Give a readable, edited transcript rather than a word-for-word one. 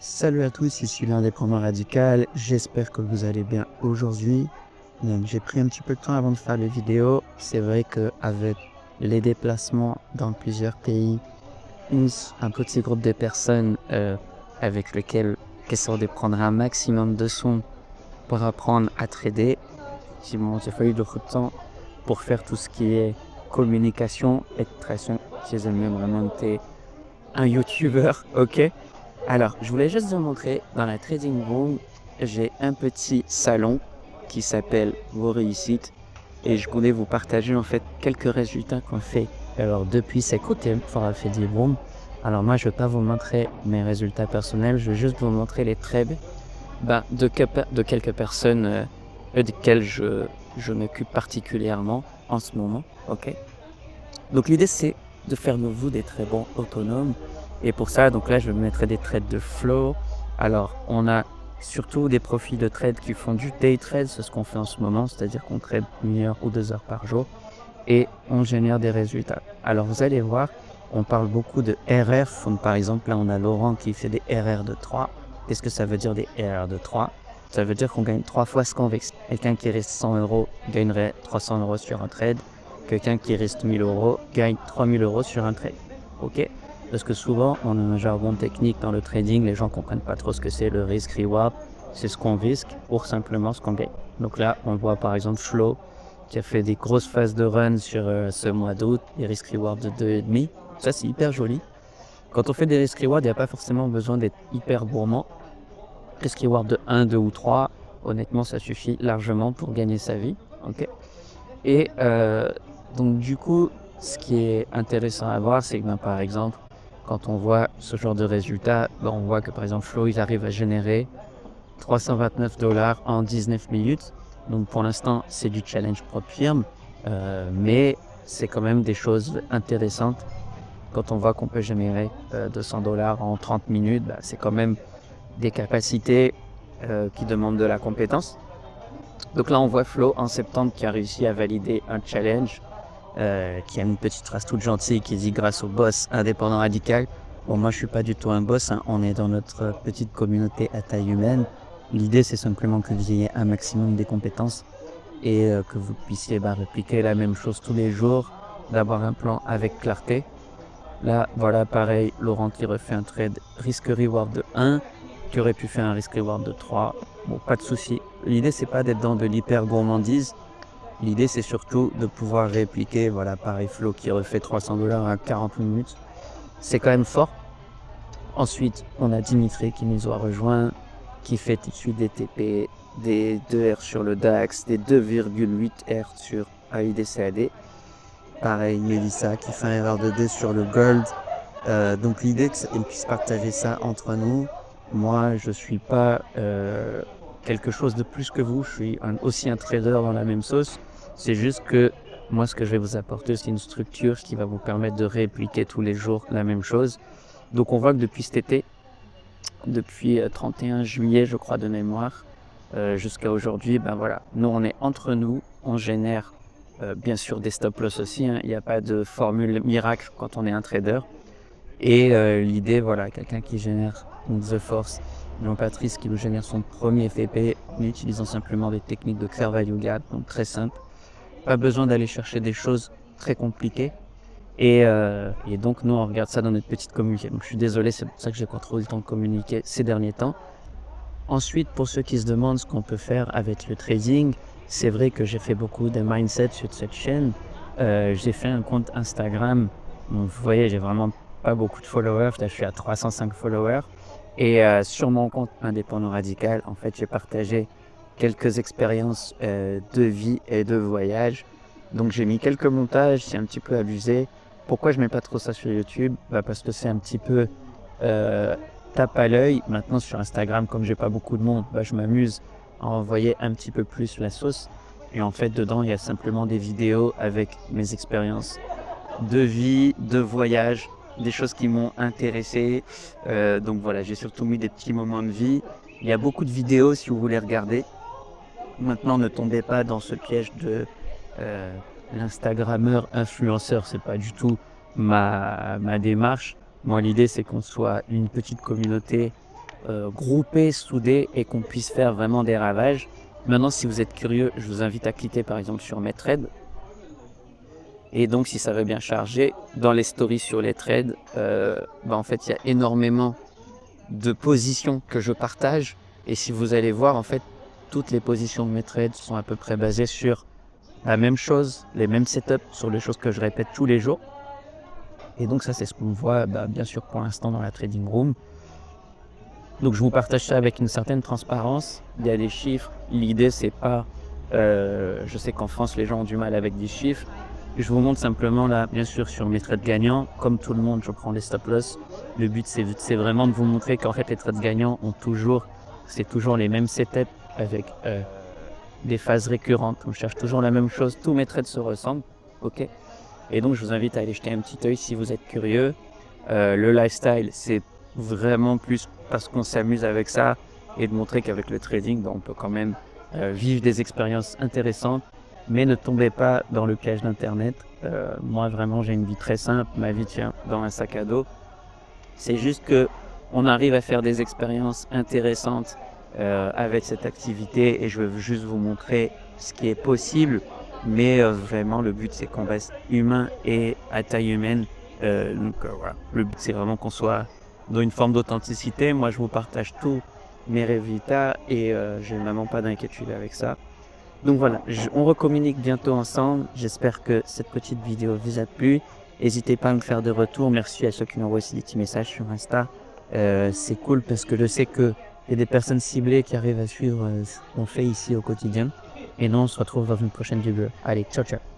Salut à tous, ici l'indépendant radical, j'espère que vous allez bien aujourd'hui. J'ai pris un petit peu de temps avant de faire les vidéos. C'est vrai qu'avec les déplacements dans plusieurs pays, un petit groupe de personnes avec lesquelles j'essaie de prendre un maximum de sons pour apprendre à trader, effectivement, j'ai fallu beaucoup de temps pour faire tout ce qui est communication et création. J'ai même vraiment été un YouTuber, ok? Alors, je voulais juste vous montrer, dans la trading room, j'ai un petit salon qui s'appelle Vos réussites et je voulais vous partager en fait quelques résultats qu'on fait. Alors, depuis ces côtés pour la trading room, alors moi, je ne vais pas vous montrer mes résultats personnels, je vais juste vous montrer les trades de quelques personnes desquelles je m'occupe particulièrement en ce moment, ok? Donc l'idée c'est de faire de vous des très bons autonomes. Et pour ça, donc là, je mettrai des trades de flow. Alors, on a surtout des profils de trade qui font du day trade, c'est ce qu'on fait en ce moment, c'est-à-dire qu'on trade 1 heure ou 2 heures par jour et on génère des résultats. Alors, vous allez voir, on parle beaucoup de RR. Donc, par exemple, là, on a Laurent qui fait des RR de 3. Qu'est-ce que ça veut dire des RR de 3? Ça veut dire qu'on gagne 3 fois ce qu'on investit. Quelqu'un qui reste 100 euros gagnerait 300 euros sur un trade. Quelqu'un qui reste 1000 euros gagne 3000 euros sur un trade. Ok? Parce que souvent, on a un jargon technique dans le trading, les gens comprennent pas trop ce que c'est le risk reward. C'est ce qu'on risque pour simplement ce qu'on gagne. Donc là, on voit par exemple Flo qui a fait des grosses phases de run sur ce mois d'août, des risk reward de 2,5. Ça, c'est hyper joli. Quand on fait des risk reward, il n'y a pas forcément besoin d'être hyper gourmand. Risk reward de 1, 2 ou 3, honnêtement, ça suffit largement pour gagner sa vie. Ok? Et donc du coup, ce qui est intéressant à voir, c'est que par exemple, quand on voit ce genre de résultats, on voit que par exemple Flow, il arrive à générer 329 dollars en 19 minutes. Donc pour l'instant, c'est du challenge propre firme, mais c'est quand même des choses intéressantes. Quand on voit qu'on peut générer 200 dollars en 30 minutes, c'est quand même des capacités qui demandent de la compétence. Donc là, on voit Flo en septembre qui a réussi à valider un challenge, qui a une petite phrase toute gentille qui dit grâce au boss indépendant radical. Bon, moi, je suis pas du tout un boss, hein. On est dans notre petite communauté à taille humaine. L'idée, c'est simplement que vous ayez un maximum des compétences et que vous puissiez répliquer la même chose tous les jours, d'avoir un plan avec clarté. Là, voilà, pareil, Laurent qui refait un trade risque-reward de 1, qui aurait pu faire un risque-reward de 3. Bon, pas de souci. L'idée, c'est pas d'être dans de l'hyper-gourmandise. L'idée, c'est surtout de pouvoir répliquer, voilà, pareil, Flo qui refait 300 dollars à 40 minutes. C'est quand même fort. Ensuite, on a Dimitri qui nous a rejoint, qui fait tout de suite des TP, des 2 R sur le DAX, des 2,8 R sur AUDCAD. Pareil, Mélissa qui fait un erreur de 2 sur le Gold. Donc l'idée qu'on puisse partager ça entre nous. Moi, je suis pas quelque chose de plus que vous. Je suis aussi un trader dans la même sauce. C'est juste que moi, ce que je vais vous apporter, c'est une structure qui va vous permettre de répliquer tous les jours la même chose. Donc on voit que depuis cet été, depuis 31 juillet, je crois, de mémoire, jusqu'à aujourd'hui, voilà, nous, on est entre nous, on génère bien sûr des stop-loss aussi, hein. Il n'y a pas de formule miracle quand on est un trader. Et l'idée, voilà, quelqu'un qui génère The Force, Jean-Patrice qui nous génère son premier FP en utilisant simplement des techniques de Fair Value Gap, donc très simple. Pas besoin d'aller chercher des choses très compliquées. Et donc, nous, on regarde ça dans notre petite communauté. Donc, je suis désolé, c'est pour ça que j'ai pas trop eu le temps de communiquer ces derniers temps. Ensuite, pour ceux qui se demandent ce qu'on peut faire avec le trading, c'est vrai que j'ai fait beaucoup de mindset sur cette chaîne. J'ai fait un compte Instagram. Donc, vous voyez, j'ai vraiment pas beaucoup de followers. Là, je suis à 305 followers. Et sur mon compte indépendant radical, en fait, j'ai partagé quelques expériences de vie et de voyage. Donc, j'ai mis quelques montages, c'est un petit peu abusé. Pourquoi je mets pas trop ça sur YouTube? Parce que c'est un petit peu tape à l'œil. Maintenant, sur Instagram, comme j'ai pas beaucoup de monde, je m'amuse à envoyer un petit peu plus la sauce. Et en fait, dedans, il y a simplement des vidéos avec mes expériences de vie, de voyage, des choses qui m'ont intéressé. Donc voilà, j'ai surtout mis des petits moments de vie. Il y a beaucoup de vidéos si vous voulez regarder. Maintenant, ne tombez pas dans ce piège de l'Instagrammeur influenceur. C'est pas du tout ma démarche. Moi, l'idée, c'est qu'on soit une petite communauté groupés, soudés et qu'on puisse faire vraiment des ravages. Maintenant, si vous êtes curieux, je vous invite à cliquer par exemple sur mes trades. Et donc, si ça veut bien charger, dans les stories sur les trades, en fait, il y a énormément de positions que je partage. Et si vous allez voir, en fait, toutes les positions de mes trades sont à peu près basées sur la même chose, les mêmes setups, sur les choses que je répète tous les jours. Et donc ça, c'est ce qu'on voit, bien sûr, pour l'instant dans la trading room. Donc je vous partage ça avec une certaine transparence. Il y a des chiffres. L'idée, c'est pas... je sais qu'en France, les gens ont du mal avec des chiffres. Je vous montre simplement là, bien sûr, sur mes trades gagnants. Comme tout le monde, je prends les stop loss. Le but, c'est vraiment de vous montrer qu'en fait, les trades gagnants c'est toujours les mêmes setups avec des phases récurrentes. On cherche toujours la même chose. Tous mes trades se ressemblent. Ok. Et donc, je vous invite à aller jeter un petit œil si vous êtes curieux. Le lifestyle, c'est vraiment plus parce qu'on s'amuse avec ça et de montrer qu'avec le trading, on peut quand même vivre des expériences intéressantes. Mais ne tombez pas dans le piège d'Internet. Moi, vraiment, j'ai une vie très simple. Ma vie tient dans un sac à dos. C'est juste que on arrive à faire des expériences intéressantes avec cette activité et je veux juste vous montrer ce qui est possible. Mais vraiment, le but, c'est qu'on reste humain et à taille humaine. Voilà. Le but, c'est vraiment qu'on soit dans une forme d'authenticité. Moi, je vous partage tous mes résultats et j'ai vraiment pas d'inquiétude avec ça. Donc voilà, on recommunique bientôt ensemble. J'espère que cette petite vidéo vous a plu. N'hésitez pas à me faire des retours. Merci à ceux qui m'envoient aussi des petits messages sur Insta. C'est cool parce que je sais qu'il y a des personnes ciblées qui arrivent à suivre ce qu'on fait ici au quotidien. Et nous, on se retrouve dans une prochaine vidéo. Allez, ciao, ciao.